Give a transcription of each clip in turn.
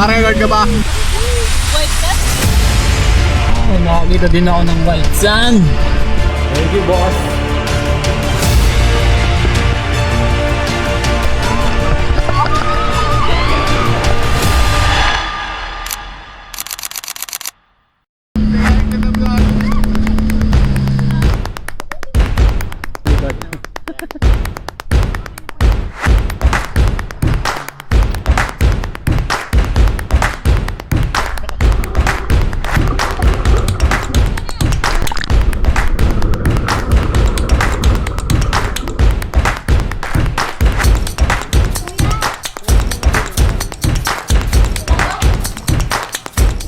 Naka-record ka ba? White cat? Oh, nakakita din ako ng white sand. Thank you, boss.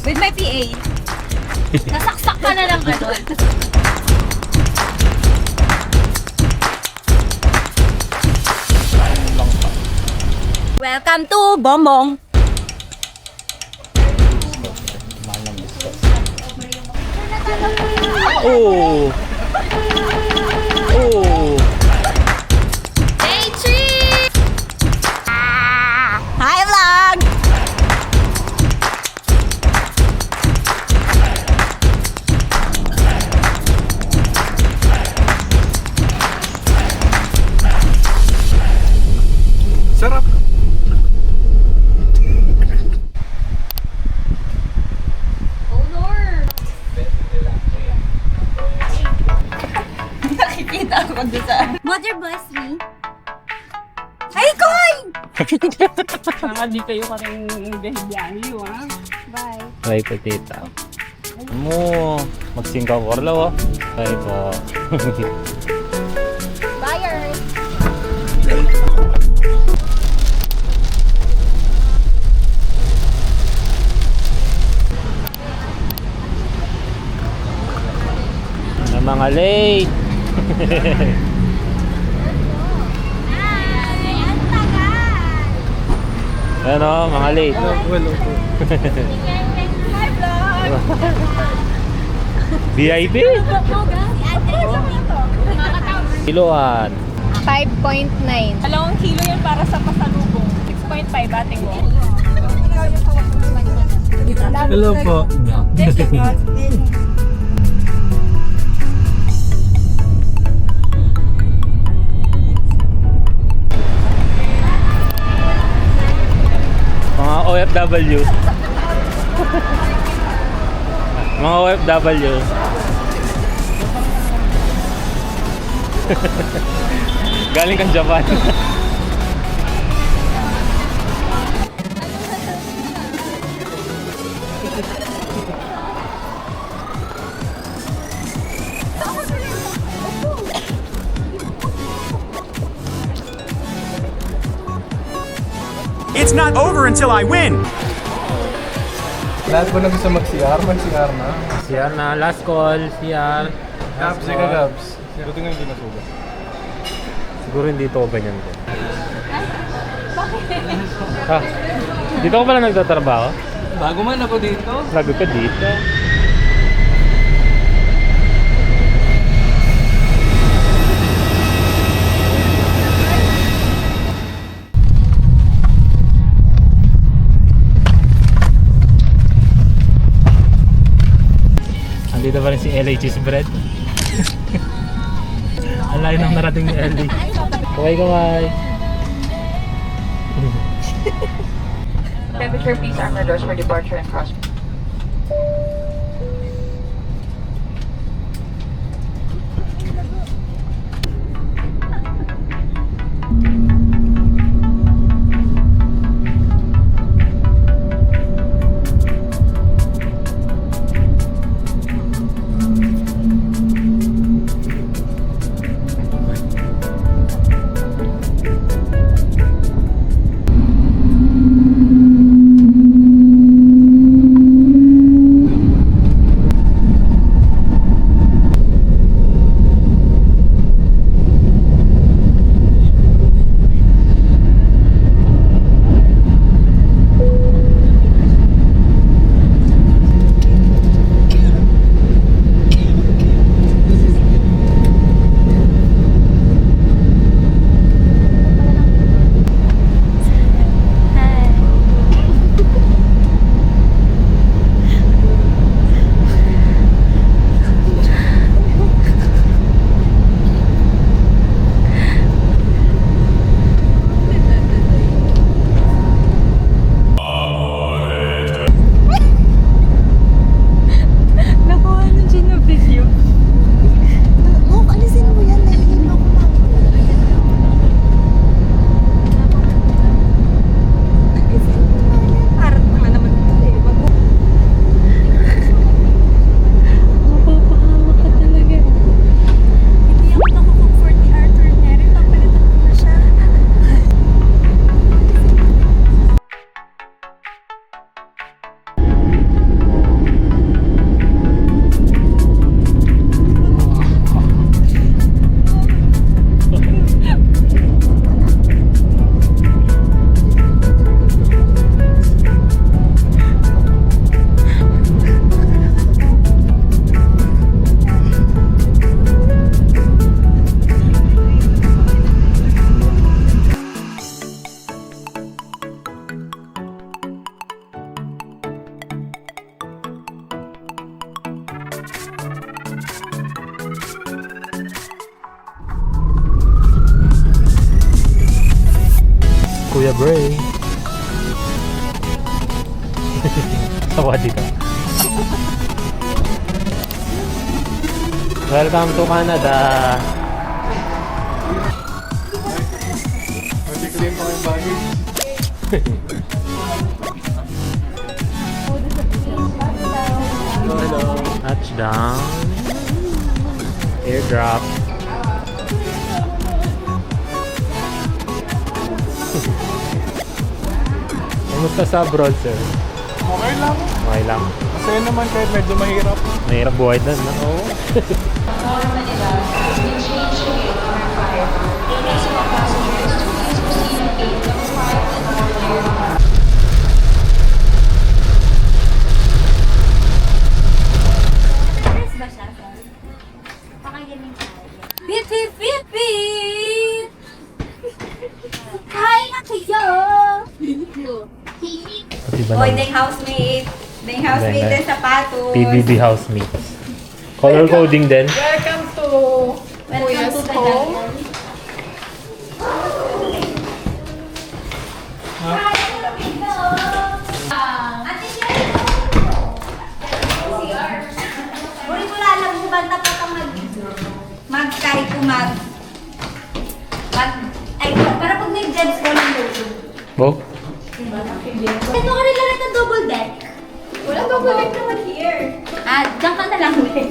With my PA. Nasaksak ka na lang ano. Welcome to Bombong. Oh! Oh! Day 3! Hi vlog! Sarap! Oh Lord! Nakikita ako doon sa... Mother bless me. Ay, Koy! Saka di kayo karing behibiyahe, ha? Bye. Bye po, tita. Mo, magsingkaw ko lang, oh. Bye po. Bye, Earth. Na mga late. Ay, ang tagal! Ano, mga late. Hi, vlog! VIP? Kiloan. 5.9. Dalawang kilo yan para sa pasalubong. 6.5 ating mo. Hello po. Mga OFW. Mga OFW. Galing kang Japan. It's not over until I win! Lahat ko na gusto mag-CR, mag-CR na. CR na, last call, CR. Gabs, ika Gabs. Buti nga hindi nasugat. Siguro hindi ito ganyan ko. Ha? Dito ko pala nagtatrabaho? Bago man ako dito. Lago ka dito. Andito pa rin si LA Cheese Bread. Ang layo nang narating ni LA. Kaway. Temperature, please, armor doors for departure and cross. Kuya Bray. Tawa dito. Welcome to Canada. Mag-claim pa kayong baggage. Touchdown. Airdrop. Kumusta sa abroad, sir? Okay lang. Okay lang. Masaya naman kahit medyo mahirap. Mahirap buhay doon, no? Oo. Press ba siya? Pakagaling tayo. Beep, beep, beep, beep! Hi na kayo! Diba Oy, naman? ding housemate. Ding housemate Ding- din sapatos. PBB housemates. Color coding din. Welcome to Welcome Kuya's to the home. jungle. Ate Sherry! Uri ko lang mo banta pa kang kahit ko ay, para pag may jets ko ng logo. Bo? Ito ka rin lang ito double deck. Walang double deck naman here. Diyan ka na lang ulit.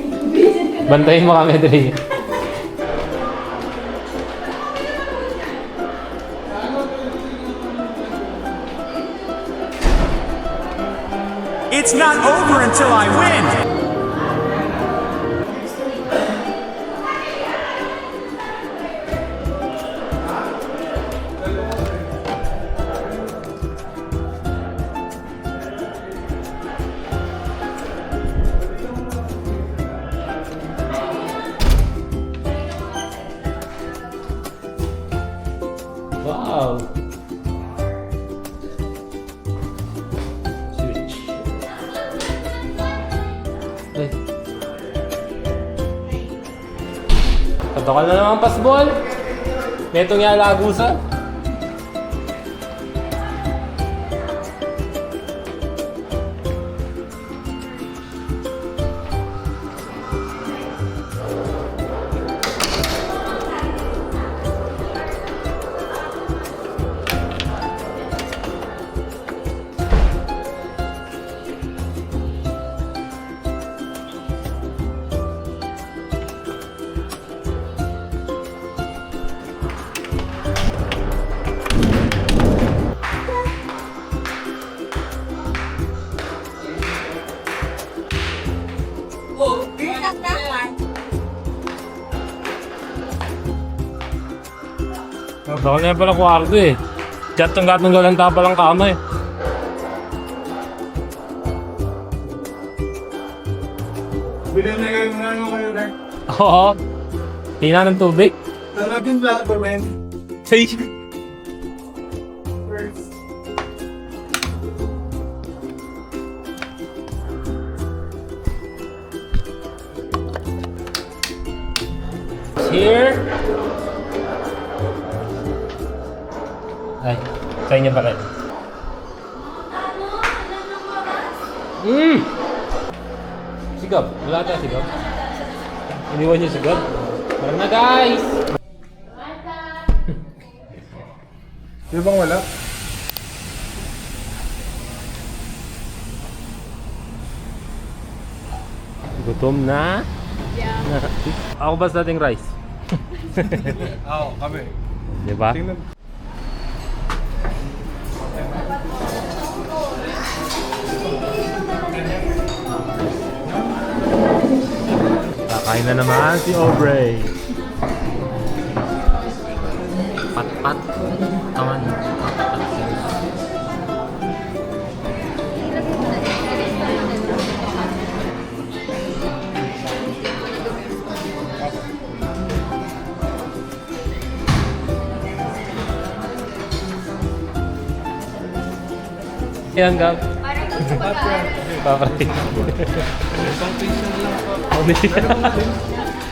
Bantayin mo kami, Dre. It's not over until I win! Wow! Switch. Ay. Katakal na naman pasbol. Netong yung alagusa. Katakal na yan pala kwarto eh. Chat ng gatong galanta palang kama eh. Bilhin na kayo nga ano kayo na. Oo. Hina ng tubig. Talagin lahat ba, men? Say. Here. Ay, sa inyo pa rin. Sigab. Wala tayo sigab. Iniwan niyo sigab. Tara na guys! Di bang wala? Gutom na? Yeah. Ako ba sa ating rice? Oo, kami. Diba? Tingnan. Kakain na naman si Aubrey. Pat-pat. Kaman. Yan, Gab. Papray.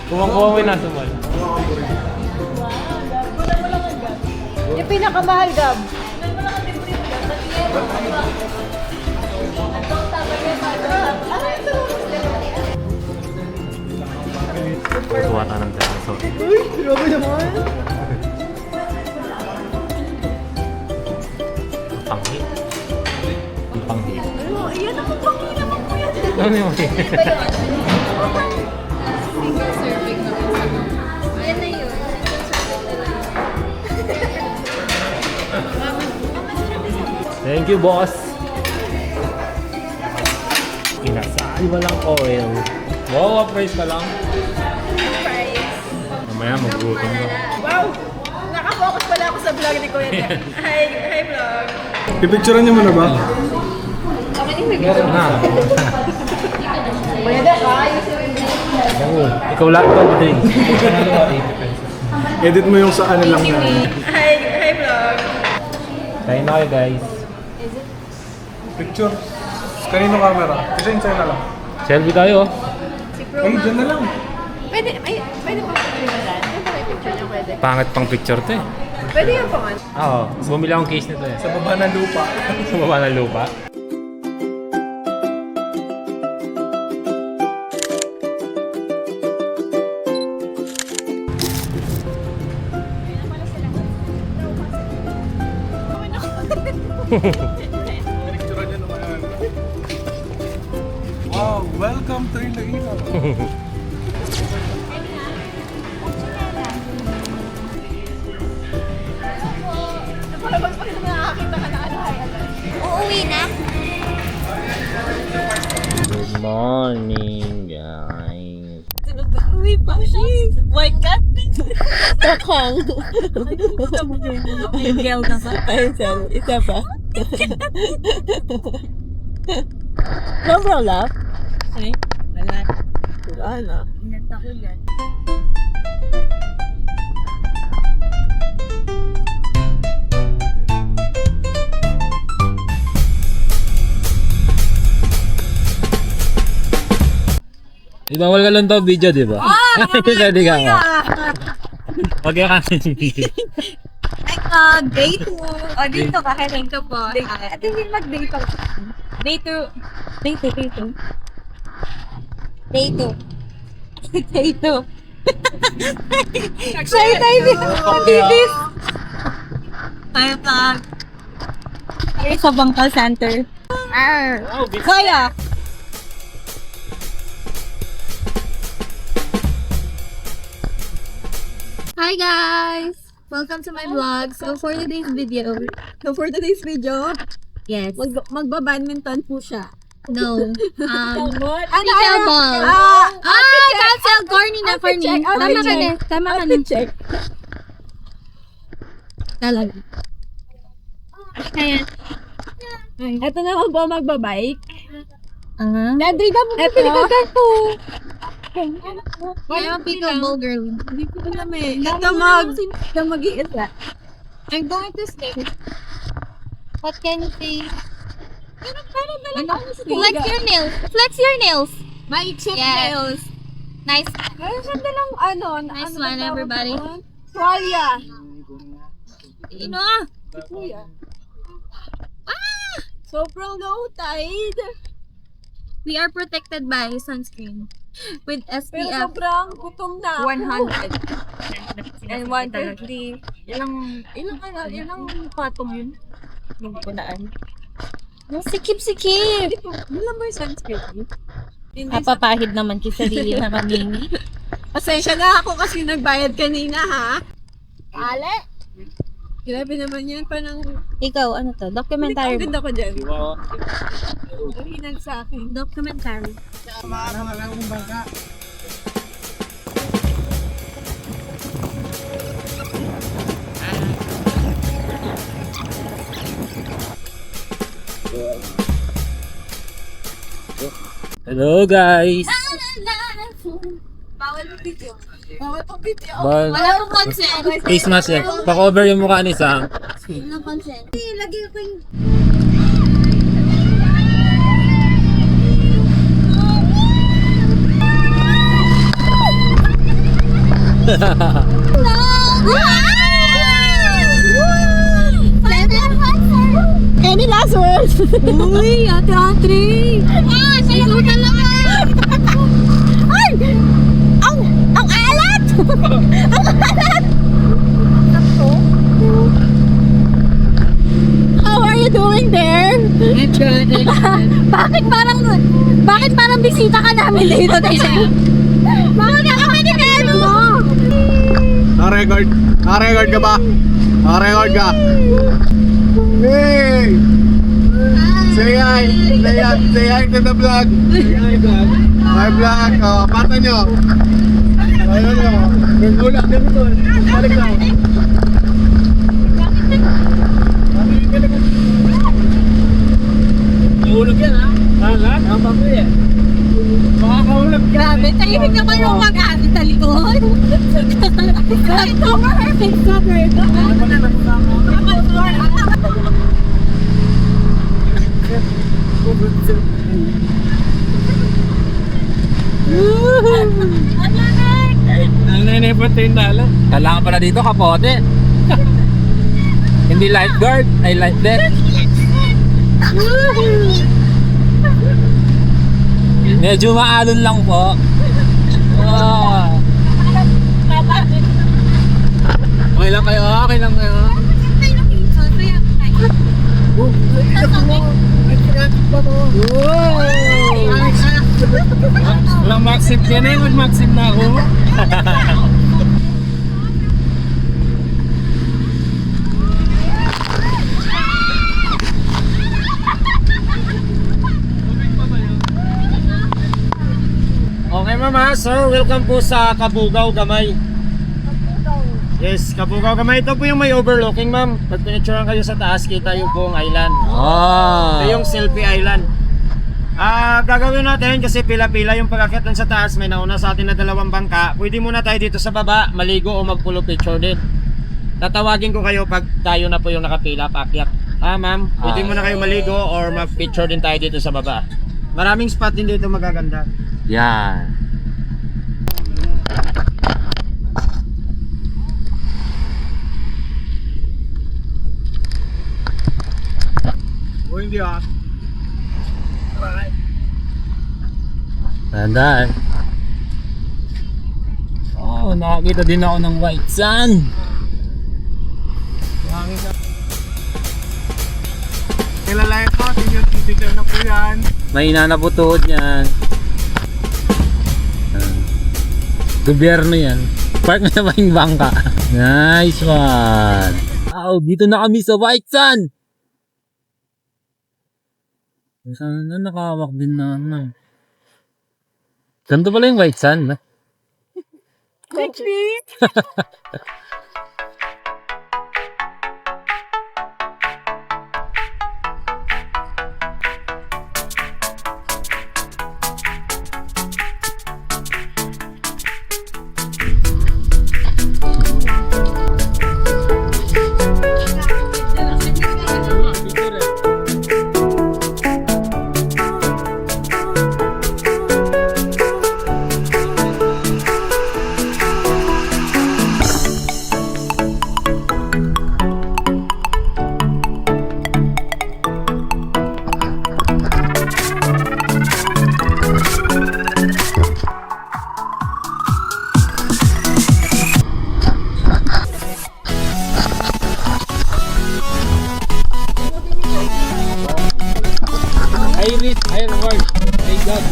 Kumangkuha mo yung nasa mall. Yung pinakamahal, Gab. Tuwa ka ng dinosaur. Uy, grabe naman. Panghi. Panghi. Ano, iyan ang panghi naman po yan. Ano yun? Single serving naman. Yan na yun. Thank you, boss. Inasal walang oil. Wow, price ka lang. Mamaya maggutom na. Wow! Nakafocus pala ako sa vlog ni Kuya Jeff. Hi vlog. Pipicturean niyo muna ba? Meron na. Kuya Jeff, Oo. Ikaw lang ito, Buding. Edit mo yung sa ano lang na. Hi vlog. Kain na kayo, guys. Picture. Kanino camera? Kasi sa'yo na lang. Selfie tayo. Ay, dyan na lang. Pwede pa picture na dyan? Ano ba yung picture niya pwede? Pangit pang picture to eh. Pwede yung pangan. Oo. Bumili akong case nito eh. Sa baba ng lupa. Sa baba ng lupa. Picturean niyo naman. Wow, welcome to Iloilo. Palabas pa rin nakakita ka na ano. Uuwi na? Good morning, guys. Uy, Pashis! Why cat? Takang. Girl na sa. Ayun siya. Isa pa. Sobrang laugh. Ay, wala. Wala na. Ingat ako yan. Di bawal ka lang daw video, di ba? Pwede ka nga. Okay ka. Day 2. O, dito ka. Dito po. At hindi mag-day 2. Day 2. Day 2. Day 2. Day 2. Day 2. Shy tayo bibis. Tayo pag. Sa Bangkal Center. Kaya. Hi guys! Welcome to my vlog. So for today's video, yes. Magba-badminton po siya. No. What? Pickleball. Cancel. Corny na for me. Tama ka na. Check. Talaga. Ayan. Ito naman po magbabike. Daddy ka mo. Ito. I'm a pickleball girl. Hindi ko alam eh. Ito mag-iisa. I'm going to sleep. What can you say? Flex your nails. Flex your nails. My chip Yes. nails. Nice. Meron siya dalang Nice one, everybody. Tuwalya. You know. Sobrang low tide. We are protected by sunscreen with Pero SPF. sobrang gutom na ako. 100. And 150. Ilang patong yun? Nung punaan. Sikip-sikip. Wala mo yung sunscreen? Papahid naman kay sarili na kami. Pasensya na ako kasi nagbayad kanina ha. Ale! Grabe naman yan. Parang Ikaw, ano to? Documentary. ang ganda ko dyan. Ang hinag sa akin. Documentary. Hello, guys. Bawal ang video. Bawal ang video. Bal. Wala pong consent. Face mask eh. Pa-cover yung mukha ni Sam. Walang consent. Lagi ko yung... Any last words? 3. Ikaw talaga. Ay! Ang alat! Ang alat! How are you doing there? Bakit parang bisita ka namin dito? Bakit kami ni Nelo? Naka-record? Naka-record ka ba? Naka-record ka? Hey! Say hi! Say hi to the vlog! Hi vlog! Pata nyo! Ayun nyo! Nagulak na ito! Balik lang! Nahulog yan ha? Lahat? Ang baboy eh. Makakahulog. Grabe, tahimik naman yung mag-ate sa likod. Cover her face, cover her. Ang nanay pa ito yung dala. Kailangan pala dito kapote. Hindi lifeguard, ay life deck. Medyo maalon lang po. Okay lang kayo, okay lang kayo. Walang maxim yan eh, mag-maxim na ako. Okay mama, sir, welcome po sa Kabugaw Gamay. Yes, Kabugaw Gamay. Ito po yung may overlooking ma'am. Pag pinicturean kayo sa taas, kita yung buong island. Ito yung Selfie Island. Gagawin natin kasi pila-pila yung pag-akyat dun sa taas. May nauna sa atin na 2 bangka. Pwede muna tayo dito sa baba, maligo o magpulo picture din. Tatawagin ko kayo pag tayo na po yung nakapila, paakyat. Ma'am, pwede muna kayo maligo or mag-picture din tayo dito sa baba. Maraming spot din dito magaganda. Yan. O hindi ah. Tandaan. Oh, nakakita din ako ng white sun. Kilalayan po, titignan na po yan. May inanabutuod yan. Gobyerno yan. Park na ba yung bangka? Nice one. Wow, dito na kami sa white sun. Sana na nakawak din na ano. Ganito pala yung white sun. Iris, Ironward, thank God.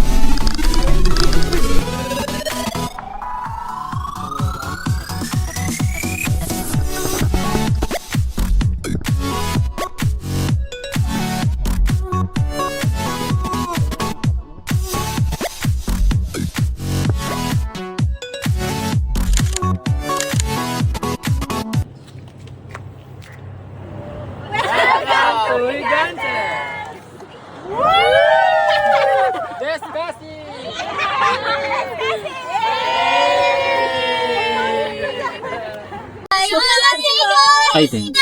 I think.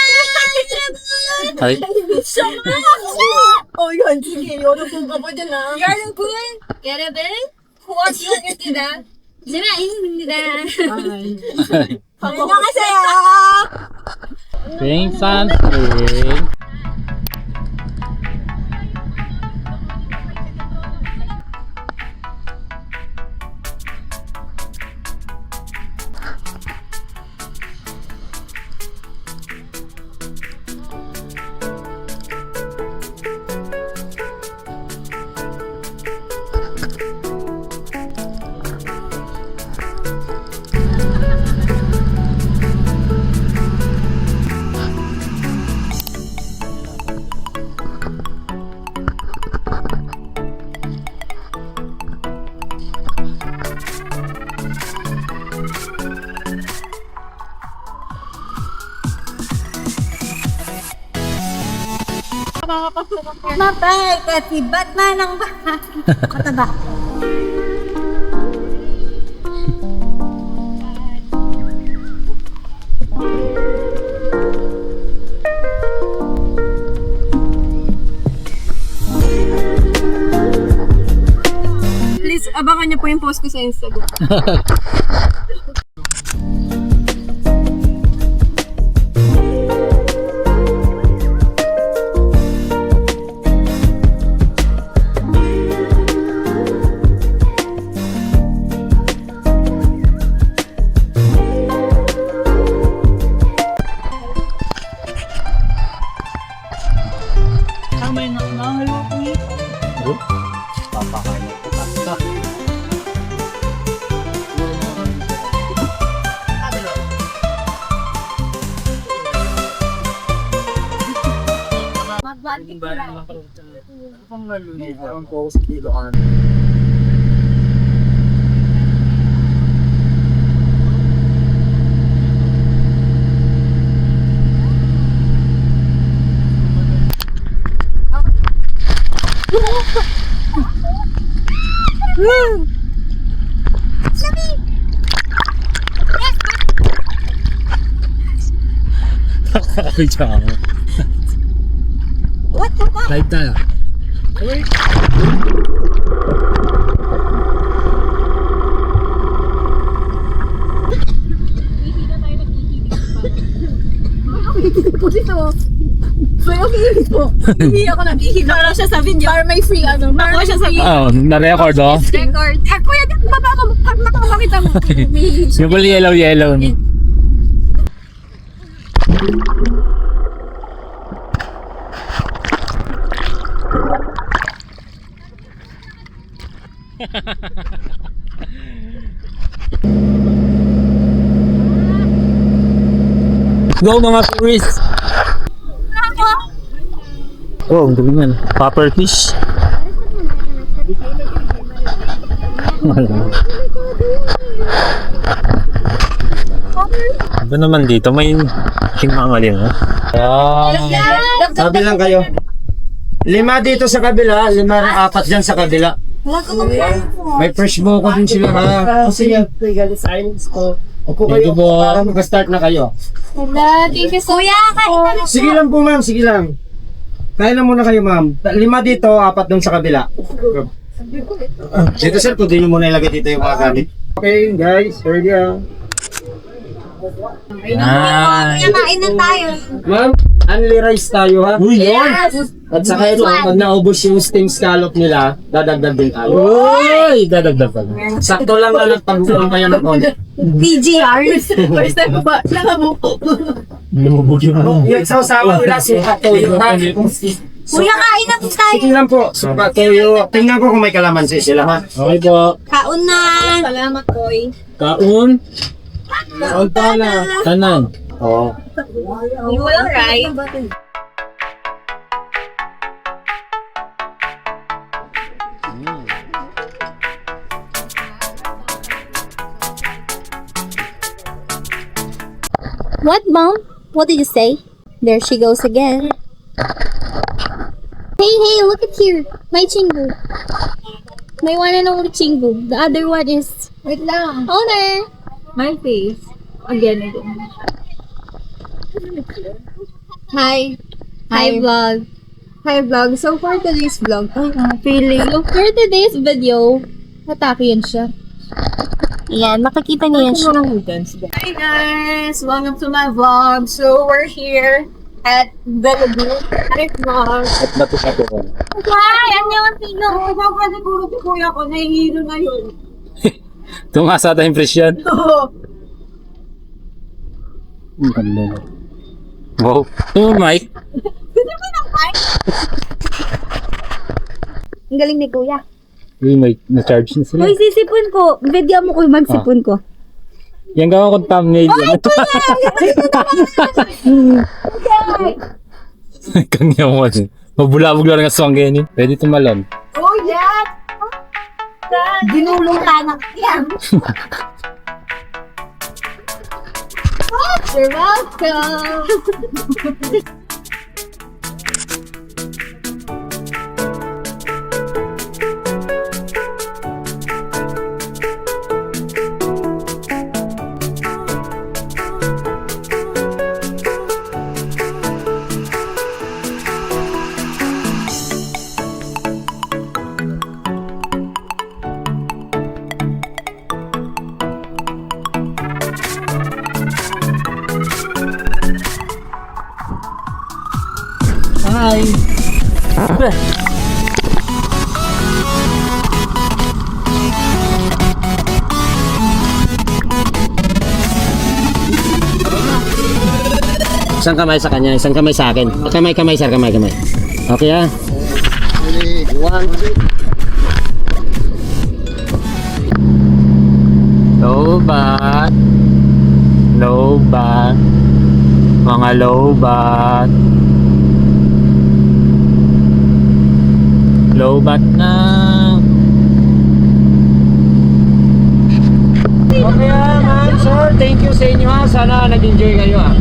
Ay. Oh, yun. Sige, yorong ka pa dyan, ha? 여러분, 여러분, 고맙습니다. 지나입니다. 안녕하세요. Pink sunscreen. Mabay kasi Batman ang kataba. Please, abangan niyo po yung post ko sa Instagram. Tama na nangalo ko eh. Magbantik ko lang. Okay, ciao. What the fuck? Live tayo. Hindi ako nag-ihip. Para siya sa video. Para may free ano. Para siya sa video. Oh, na-record oh. Record. Kuya, baba ka. Pag makakakita mo. Yung pala yellow. Go mga tourists! Oh, ang dumi man. Popper fish. Ito naman dito, may hingmangalin ha? Sabi lang kayo. 5 dito sa kabila, 4 dyan sa kabila. May fresh buko din sila ha. Kasi yan, silence ko. Opo kayo, para mag-start na kayo. Wala, thank you so much. Sige lang po ma'am, sige lang. Kaya na muna kayo ma'am. 5 dito, 4 dun sa kabila. Dito sir, pwede nyo muna ilagay dito yung mga gamit. Okay guys, here we go. Kamain na tayo. Ma'am, only rice tayo ha? Uy, At saka ito, pag naubos yung steam scallop nila, dadagdag din tayo. Uy! Dadagdag pa. Sakto lang na nagpagpulang kayo ng konti. PGR. First time ba? Nakabuko. Lumubog yung ano. Yung sausawa nila, suka toyo ha? Kuya, kain na po tayo. Sige lang po, suka toyo. Tingnan ko kung may kalamansi sila ha. Okay po. Kaun na. Salamat, Koy. Kaun. Kaun na. Kanan. Oo. You will right? What, Mom? What did you say? There she goes again. Hey, look at here. My chingu. My one and only chingu. The other one is... Wait lang. Owner! My face. Again. Hi. Hi, vlog. Hi, vlog. So, for today's vlog, Feeling. So, for today's video, natake yun siya. Ayan, makikita niyo yan siya. Hi guys! Welcome to my vlog. So, we're here at Bellevue. Hi, vlog. At nato ko. Hi! Annyeonghaseyo! Kasi puro si kuya ko, nahihiro na yun. Tumasa tayong presyon. Oo. Ang ganda. Wow. Ito Mike. Ang galing ni kuya. Uy, may na-charge na sila. Uy, sisipon ko. Video mo ko yung magsipon ko. Yan gawa kong thumbnail. Ay, kanya mo kasi. Mabulabog lang ang aswang ganyan. Pwede tumalon. Oh, yeah! Ginulong ka na. Yan. You're welcome! Siyempre. Isang kamay sa kanya, isang kamay sa akin. Kamay, sir, kamay. Okay, ah. One. Lobat. Mga lobat. Lobat na. Okay, ma'am, sir. Thank you sa inyo, ha. Sana nag-enjoy kayo, ha.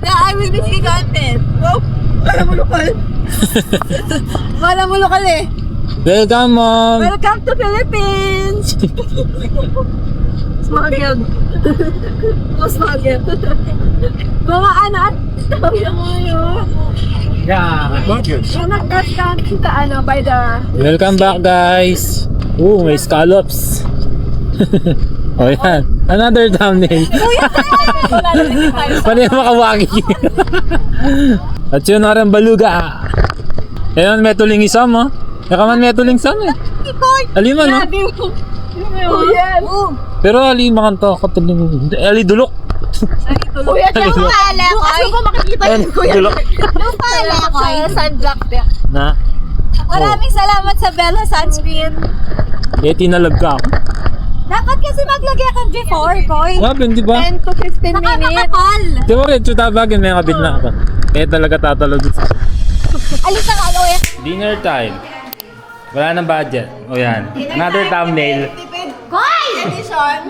I will be content. Wow! Wala mo lokal eh. Welcome, ma'am. Welcome to Philippines! Smuggled. Smuggled. Mga anak, tawag mo yun. Yeah. Yung nag-cut kita by the... Welcome back, guys. May scallops. Oh, yan. Another thumbnail. Paano yung makawagi? At yun na rin baluga. Ayun, may tuling isam, ha? Nakaman may tuling isam, eh. Aliman, no? Oh, yes! Pero aliman kan to, katuling. Ali dulok. Kuya, siya ko pala ko. Gusto ko makikita yun, kuya. Dulok. Yung pala ko. Sunblock niya. Na? Maraming salamat sa Bella Sunscreen. Tinalag ka ako. Dapat kasi maglagay ka before, boy. Grabe, di ba? 10 to 15 minutes. Nakakapal. Di ba rin, chutabagin, may kabit na ako. Kaya talaga tatalog. Alis na ka, Loe. Dinner time. Wala nang budget. O yan. Another thumbnail. Guys! Edition.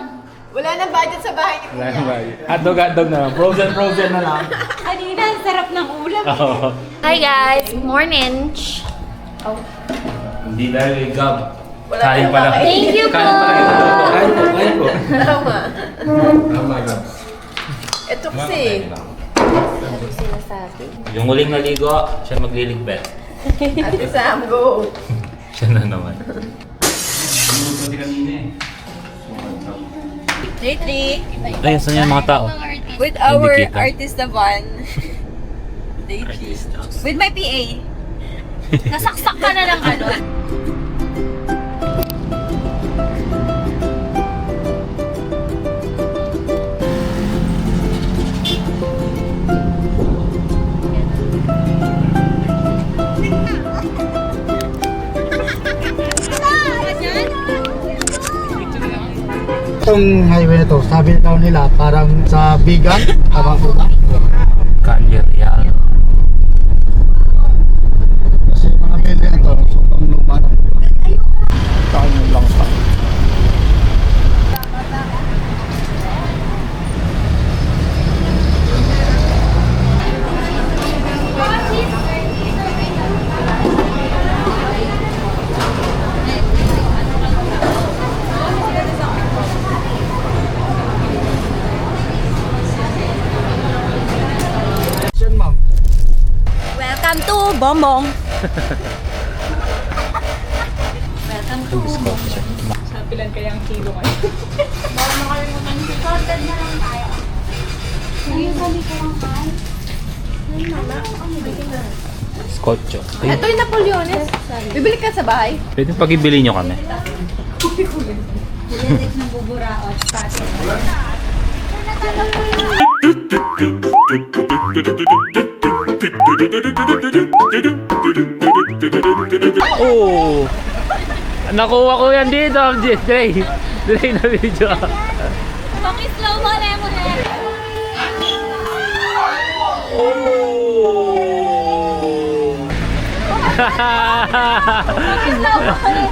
Wala nang budget sa bahay niyo. Wala nang budget. Hotdog na lang. Frozen na lang. Kanina, ang sarap ng ulam. Oo. Hi guys, morning. Hindi dahil gab. Kain pa lang. Thank you po. Kain po. Tama lang. Ito kasi. Yung huling naligo, siya magliligpit. Ate Sam, go. Siya na naman. Lately, Ay, saan yung mga tao? with our Indicator. artista van. Lately. With my PA. Nasaksak ka na ng ano. Itong highway na to, sabi na daw nila parang sa Bigan, tama po ba? Kalye Real. Kasi mga building na to, sobrang luma na. Taon lang pa. Yan ma'am. Welcome to Bombong. Pilan kaya ang kilo ngayon? Scotcho. Ito yung Napoleones. Bibili ka sa bahay. Pwede pag-ibili nyo kami. Oh! Nakuha ko yan dito, Dre. Dre na video. Pang-slow mo na mo na.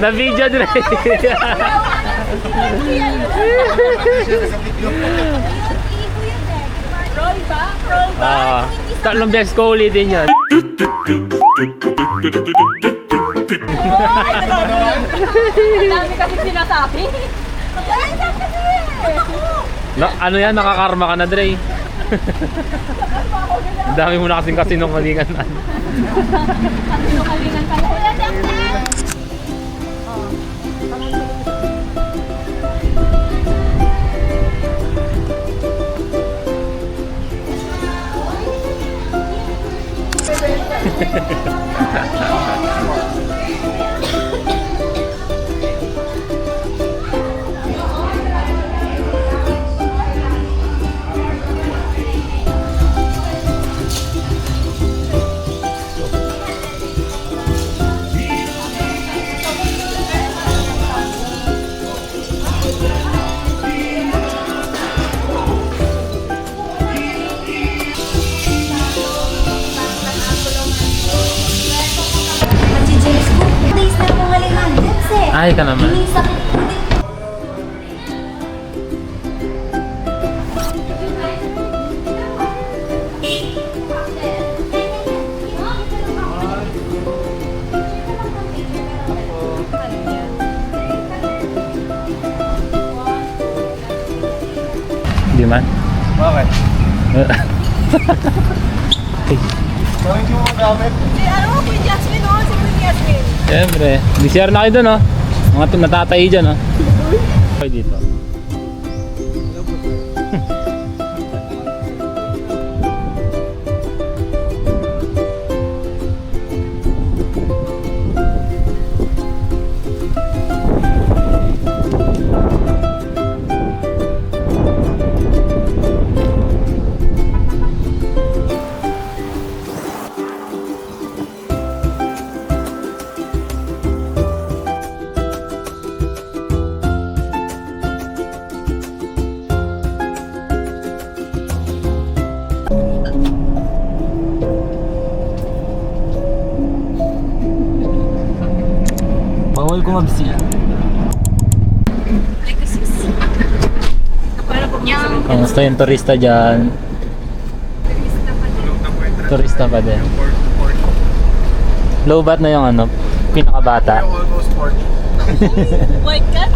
Na video, Dre. Roll ba? Roll ba? Tatlong beses ko ulitin yan. Ang dami kasi sinasabi. Ano yan, nakakarma ka na, Dre. Ang dami mo na kasing kasinungalingan. Kalingan kayo. Kuya, Jackson! Ay ka naman. Di man? Bakit? Gawin yung mga gamit. Ano mo, Queen Jasmine, oh? Si Queen Jasmine. Siyempre. DCR na kayo dun, oh. Mga natatay dyan, oh. Okay dito. Bawal kumabsi. Kamusta yung turista dyan? Turista pa din. Low bat na yung ano, pinakabata. Almost port. My God.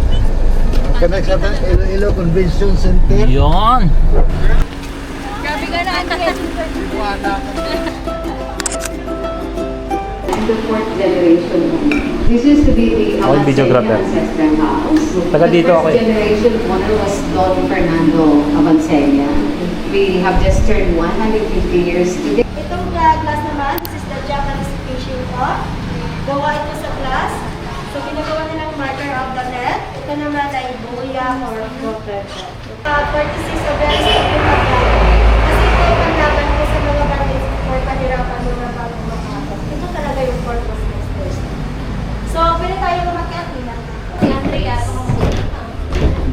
Connect sa Iloilo Convention Center. Yun! Grabe ka na, The fourth generation. This used to be the All videographer. ancestral house. Taga dito ako The eh. first generation owner was Don Fernando Avancenia. We have just turned 150 years today. Itong glass naman, this is the Japanese fishing pot. Gawa ito sa glass. So, ginagawa nilang marker of the net. Ito naman ay buya or water. 46 a very stupid pagkain. Kasi ito yung paglaban ko sa mga bandits for pahirapan mo na bago makakot. Ito talaga yung purpose ng first. So, pwede tayo lumakyat nila. Si Andrea,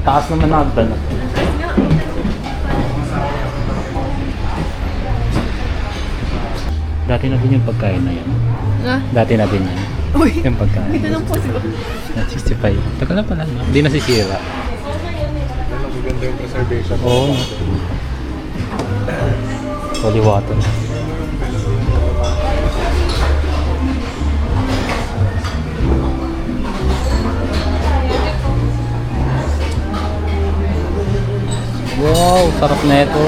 Taas naman na agdan. Dati na din yung pagkain na yan. Dati na din yan. Yung pagkain. Hindi lang possible. 65. Tagal na pala. No? Hindi nasisira. Maganda yung preservation. Oo. Holy water. Wow, sarap na ito.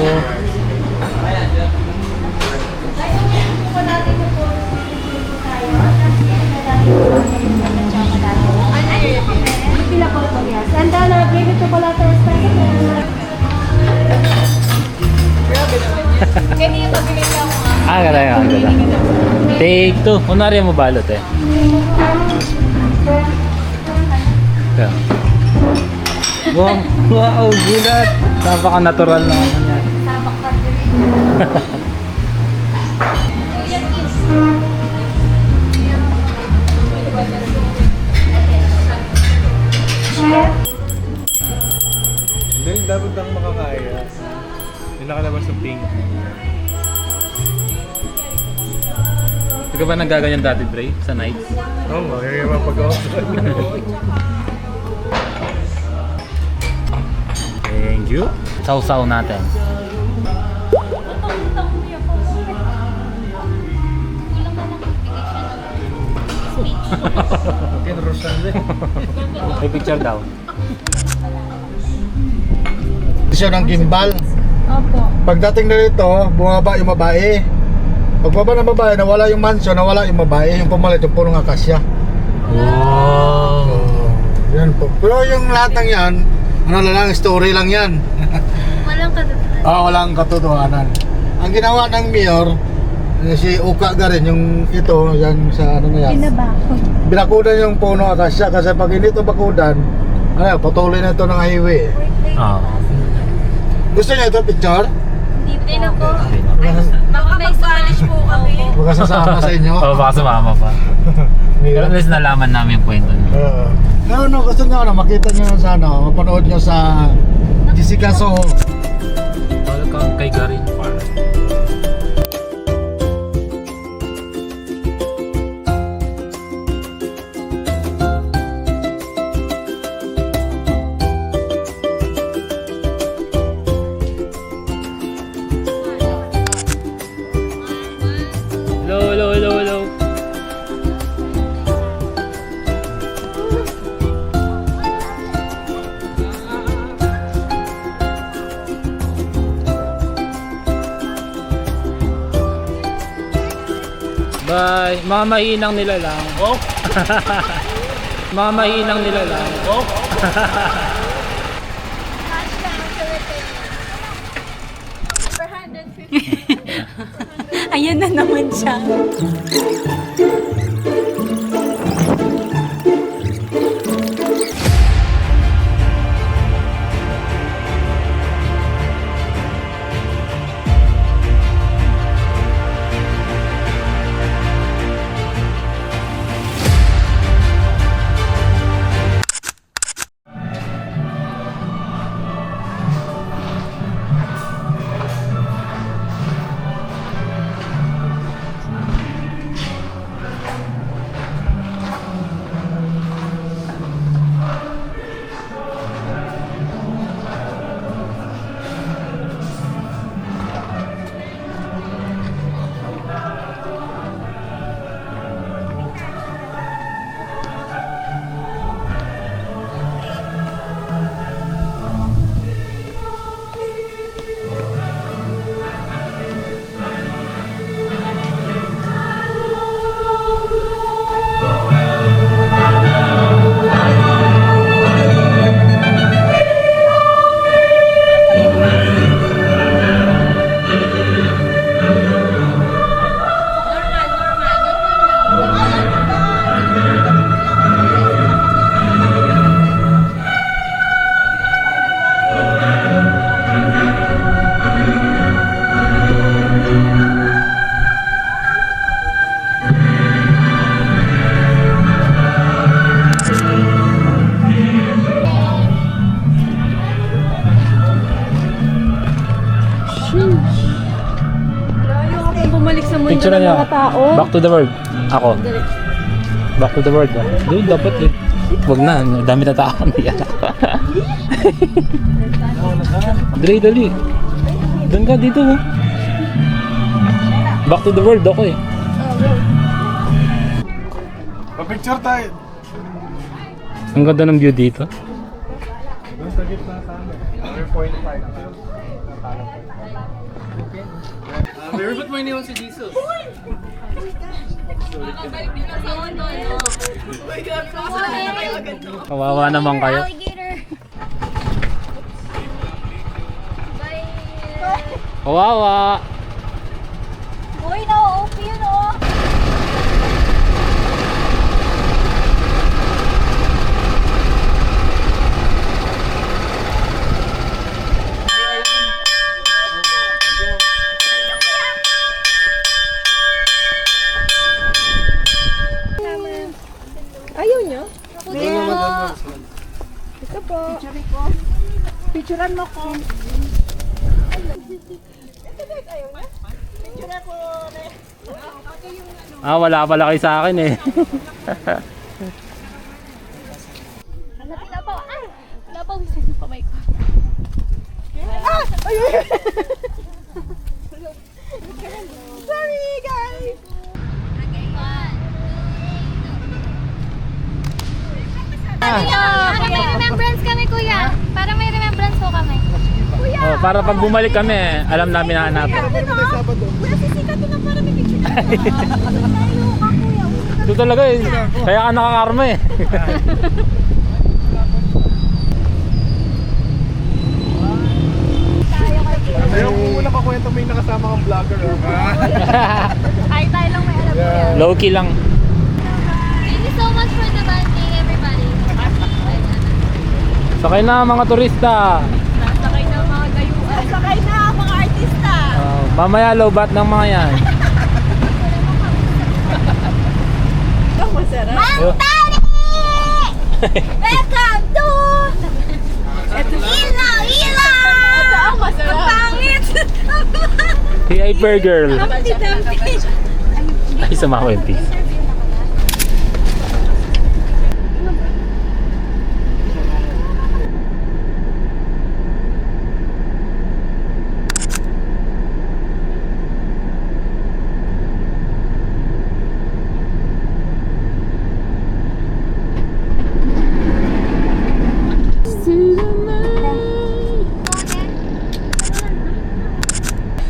pila ko ito yan. Sanda na, baby chocolate espresso. Kaya yung pabigay niya ako nga. Ah, gala nga, gala. Take two. Kunwari mo balot eh. Ito. Wow, wow, gulat. Napaka-natural na naman yan. Sabak ka din. Hindi, dapat lang makakaya. Yung nakalabas sa pink. Hindi ka ba nagaganyan dati, Bray? Sa nights? Oo, magagaya pag-off. Thank you. Sausaw natin. May picture daw. Siya ng gimbal. Opo. Pagdating na rito, bumaba yung babae. Pagbaba ng babae, nawala yung mansion, nawala yung babae. Yung pumalit, yung punong akasya. Wow. So, yan po. Pero yung lahat ng yan, ano na lang, story lang yan. Walang katotohanan. Walang katotohanan. Ang ginawa ng mayor, si Uka rin, yung ito, yan sa ano na yan. Pinabako. Binakudan yung puno akasya kasi pag hindi ito bakudan, ano, patuloy na ito ng highway. Ah. Gusto niyo ito picture? Hindi na po. Baka may Spanish po kami. Baka sasama sa inyo. Oo, baka sumama pa. Pero at least nalaman namin yung kwento niyo. No, gusto niyo ano, makita niyo sa ano, mapanood niyo sa Jessica Soho. Welcome kay Garin Farm. Bye. Mga mahinang nila lang. Oh. Mga mahinang nila lang. Oh. Ayan na naman siya. Bumalik sa mundo Picture ng niya. mga tao. Back to the world. Ako. Back to the world. Dude, dapat eh. Huwag na. Dami na tao. Dali, dali. Doon ka dito. Oh. Back to the world ako eh. Pa-picture tayo. Ang ganda ng view dito. Doon sa gitna sa amin. 0.5. Pero ba't mo iniwan si Jesus? Kawawa naman kayo. Kawawa. Uy, na-OP yun oh. Ayaw nyo? Ito po. Picturean mo ko. Ah, wala pala kayo sa akin eh. Wala pa gusto sa pamay ko. Sorry, guys. Para may remembrance kami, kuya. Para may remembrance po kami. Oh, para pag bumalik kami, alam namin na hanapin. Kuya, sisikat na para may picture. Ito talaga eh. Kaya ka nakakarma eh. Ayaw ko muna pakwento may nakasama kang vlogger. Ay, tayo lang may alam niya. Low key lang. Thank you so much for the bonding, everybody. Sakay na mga turista. Sakay na mga gayuan. Sakay na mga artista. Mamaya low bat ng mga yan. Mang Tali! Welcome to Ilaw! Ito ang masarap. Ang pangit! Si Hyper Girl. Dumpty. Ay, sama ko yung piece.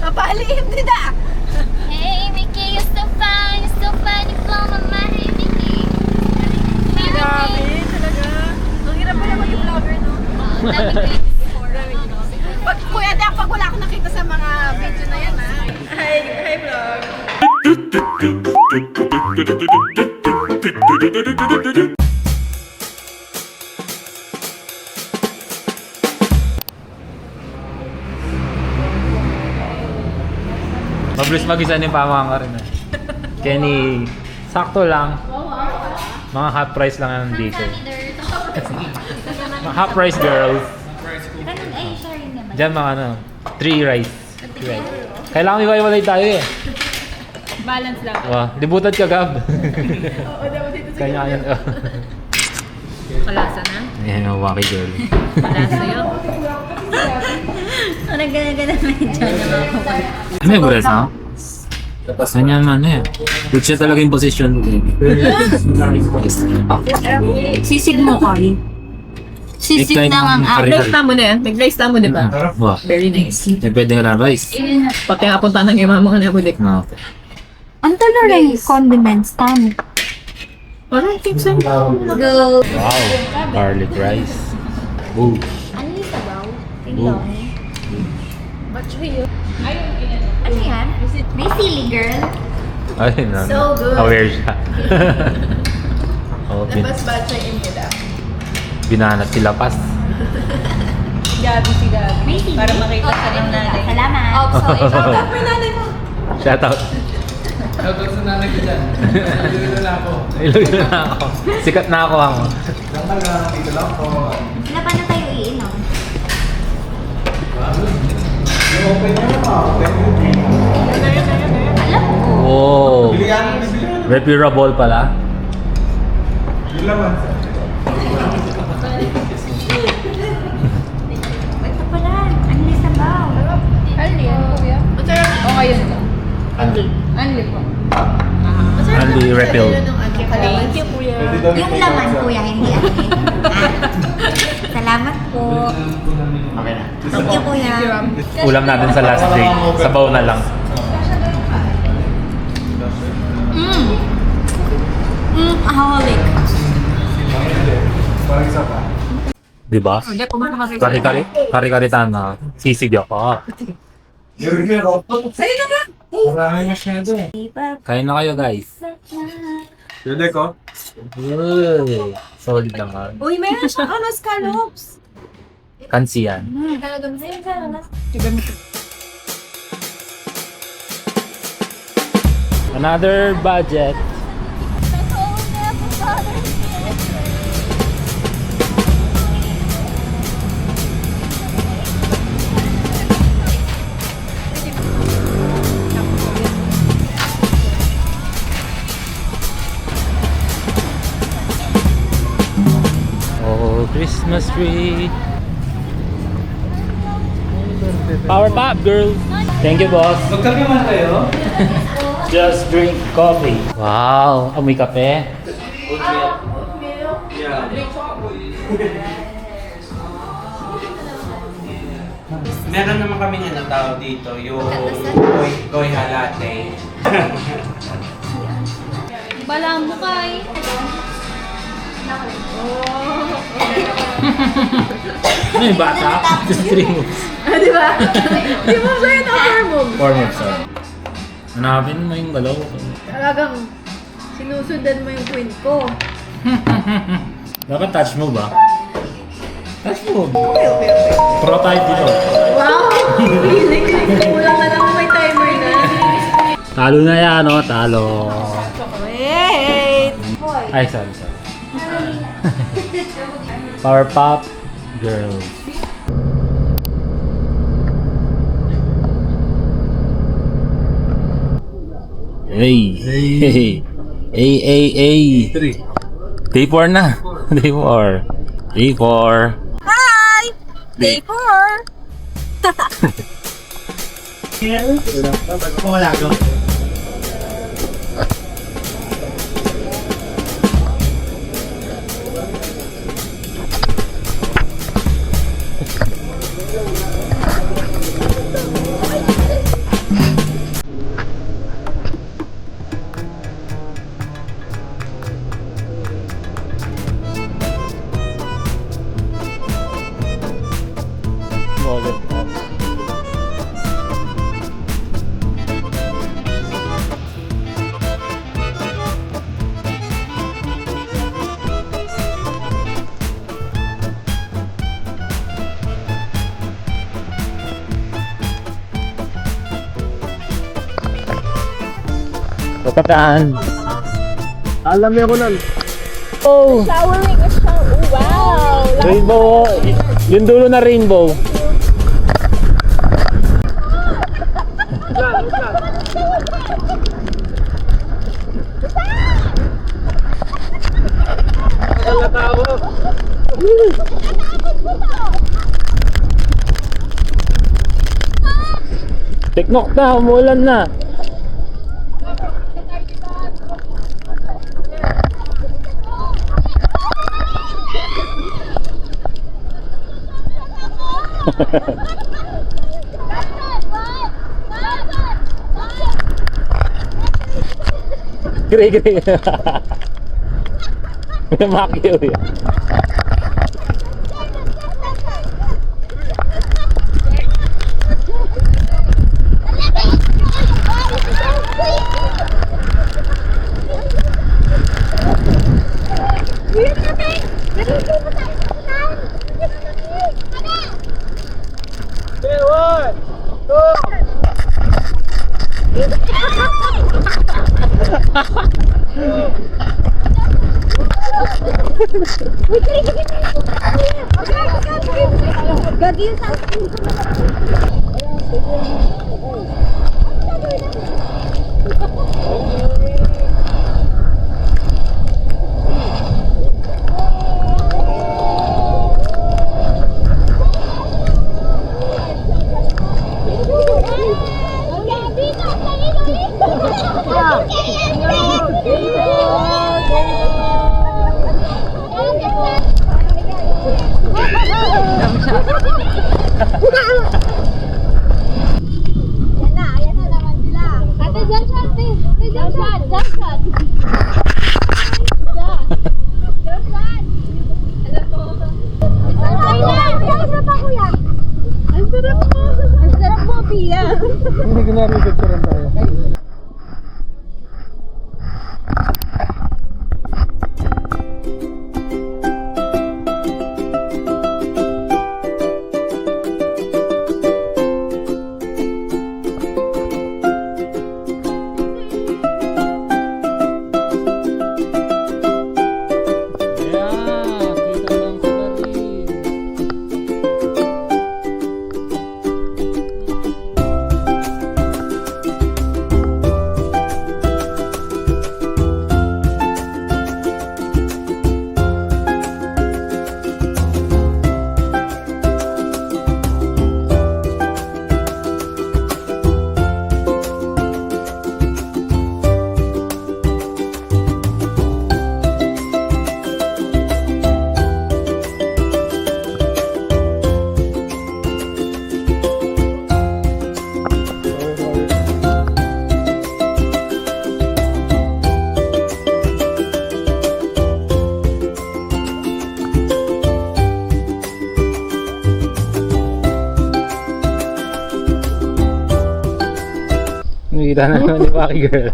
Mapaliim din ah! Hey, Mickey, you're so fine, Kuya Dek, pag wala akong nakita sa mga video na yan, ha? Hi, vlog. Mabilis mag-isa yung pamahang ka rin eh. Kenny, sakto lang. Mga half price lang yan dito. Mga half price girls. Ay, sorry naman. Diyan mga 3 rice. Kailangan iwalay tayo eh. Balance lang. Wow, libutan ka, Gab. Kanya yan. Kalasa na. Yan ang waki girl. Kalasa yun. Ano gana-gana na dyan? Ano yung gulay sa? Saan yan man eh. Good siya talaga yung position. Sisig mo, Kari. Sisig lang ang Nag-rice na mo na yan. Nag-rice na mo, di ba? Wow. Very nice. Eh, pwede nga lang rice. Pati nga punta ng yung mga nabulik. No. Ang talo rin condiments, tamo. Alright, think so. Go! Wow. Garlic rice. Ooh. Ano yung sabaw? Ooh. Ano yan? May sili, girl. Ay, no. So good. Aware siya. Oh, Batch ay inyo binanat sila pas. Gabi si Gabi. May sili. Para makita sa ng nanay. Salamat. Oh, sorry. Shout out may nanay mo. Shout out. Shoutout sa nanay ko dyan. Iloilo na ako. Iloilo na ako. Sikat na ako ako. Lang talaga, dito lang ako. Sila paano tayo iinom? Open nyo na. Alam ko. Oh. Bilihan. Repairable pala. Yun laman. Ito pala. Ano yung sabaw? Anli yan, kuya? O ngayon lang. Anli po. Only refill. Thank you, kuya. Yung laman, kuya, hindi ano eh. Salamat po. Okay na. Thank you, kuya. Ulam natin sa last day. Sabaw na lang. Aholic. Parang isa pa. Diba? Kari-kari. Kari-kari tana. Sisig ako. Sa'yo na lang. Marami masyado eh. Kain na kayo guys. Yun ko. Uy, solid naman. Uy, meron siyang scallops. Kansi yan. Another budget. Oh, Christmas tree. Power pop, girl. Thank you, boss. Magkape man kayo? Just drink coffee. Wow, amoy kape. Meron naman kaming ano tawag dito, yung Goy Halate. Bala mo kay. Ano yung bata? Just drink. Di ba? Di mo sa'yo na hormone. Form of song. Hanapin mo yung galaw. Talagang sinusundan mo yung queen ko. Dapat touch mo ba? Touch mo. Okay. Pro tayo dito. Wow! Kulang na lang may timer na. Talo na yan, no? Talo. Wait! Ay, sorry. Power pop, girl. Hey. Hey. Hey. Day 4 na. Day 4. Day 4. Hi! Day 4! Wala ko. Kataan. Alam niya ko nun. Oh! Showering is wow! Rainbow. Yung dulo na rainbow. Tiknok na, umulan na. Gray. May makyo yan. Hindi ko narinig ko rin tayo. Nakita na naman ni Paki Girl.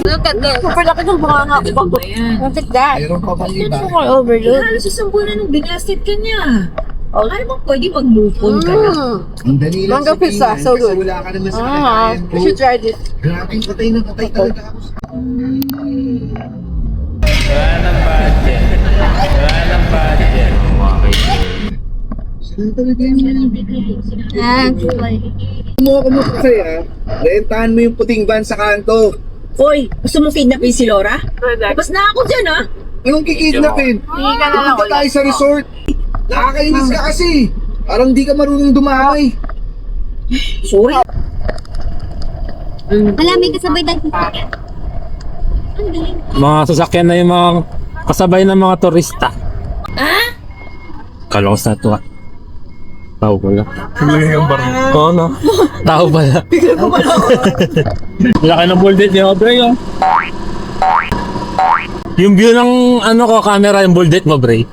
Look at this. Super laki ng bunganga ko. Look at that. Mayroon pa bang iba? Super overload. Halos isang buwan na nung binasted ka niya. Oh, ano bang pwede mag-lupon ka na? Ang dali lang Mango pizza, so good. Kasi wala ka naman sa kakain. You should try this. Grabing patay na patay talaga ako. Wala nang budget. Wala nang budget. Saan talaga yun? Mo kasi rentahan mo yung puting van sa kanto. Hoy, gusto mo kidnapin si Laura? Tapos na ako dyan, ha? Anong kikidnapin? Hindi ka na lang Pupunta tayo sa resort. Nakakainis ka kasi. Parang di ka marunong dumamay. Sorry. Wala, may kasabay tayo. Ang galing. Mga sasakyan na yung mga kasabay ng mga turista. Kalong sa tuwa. Tao pala. Oo, no? Tao pala. Laki ng bullet niya, Bre. Oh. Yung view ng ano ko, camera, yung bullet mo, Bre.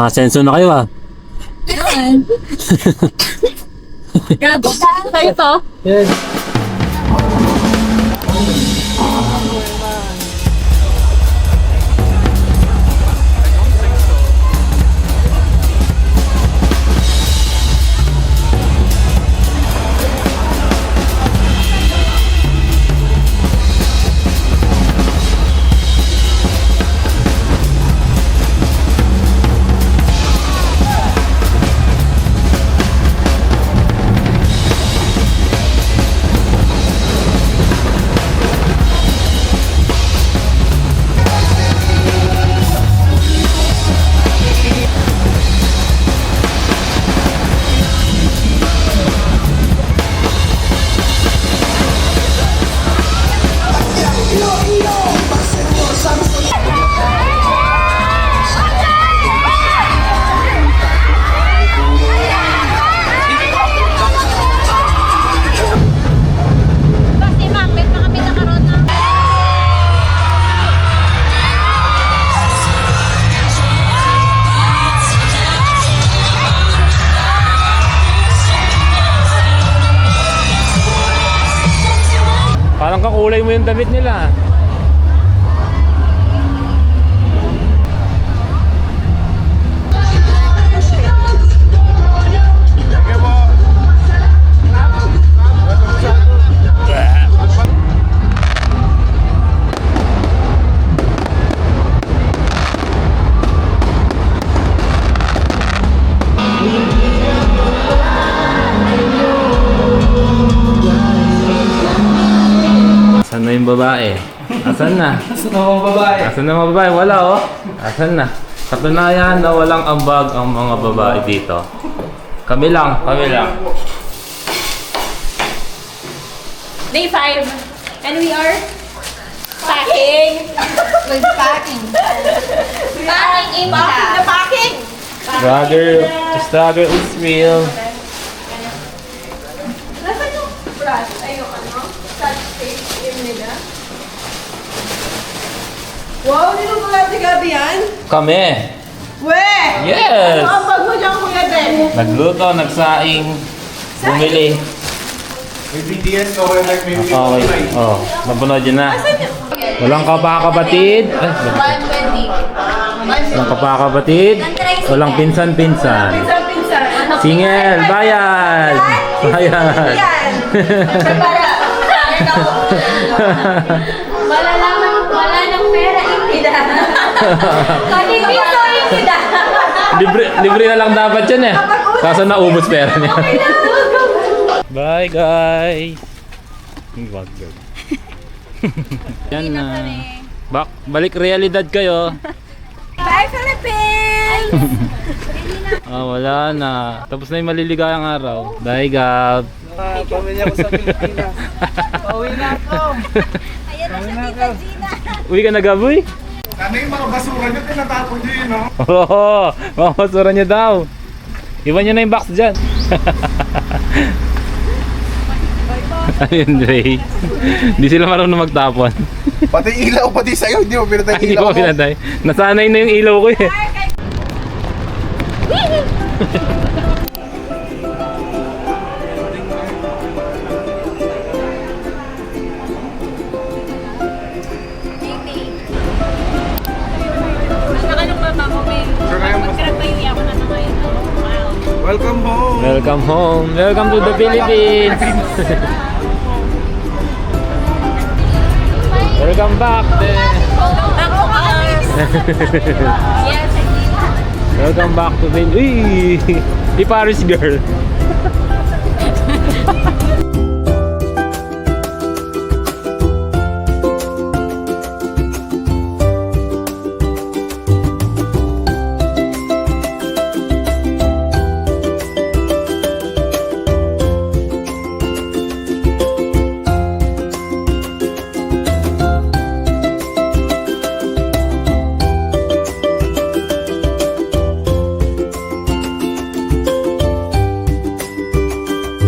Senso na kayo, ah. Gago. Sa'yo to? Yes. Parang kakulay mo yung damit nila. Asan na yung babae? Asan na? Asan na mga babae? Asan na mga babae? Wala, oh. Asan na? Katunayan na walang ambag ang mga babae dito. Kami lang, kami lang. Day 5. And we are packing. We're packing. Packing in the packing. Struggle is real. Nasaan yung brush? Ay, yung ano? Touch face yung nila. Wow, hindi mo pala gabi yan? Kami. We! Yes! Ano ang bag mo dyan, Kuya Ben? Nagluto, nagsaing, bumili. May BTS ka, wala like may Okay. Oh, napanood yun na. Walang kapakabatid. Ay, 120. walang kapakabatid. Walang pinsan-pinsan. Pinsan-pinsan. Singel, bayad! Bayad! Wala ng pera, ikida. Kalipiso, ikida. Libre na lang dapat yun eh. Kaso naubos pera niya. Bye guys! Wag girl. Yan na. Balik realidad kayo. Bye, Philippines! Wala na. Tapos na yung maliligayang araw. Bye Gab. Pamilya ko sa Pilipinas. Pauwi na ako. Ayan na siya, Tita Gina. Uwi ka na Gab, uy? Ano yung mga basura nyo, tinatapon nyo yun, no? Oo, mga basura niya daw. Iwan niyo na yung box dyan. Ayun, Ray. Hindi sila marunong magtapon. Pati ilaw, pati sa'yo, hindi mo pinatay Ay, hindi ilaw ko pinatay. Nasanay na yung ilaw ko eh. Welcome home! Welcome home. Welcome to the Philippines. Welcome back. Yes, Welcome back to Philippines. Uy! Paris girl.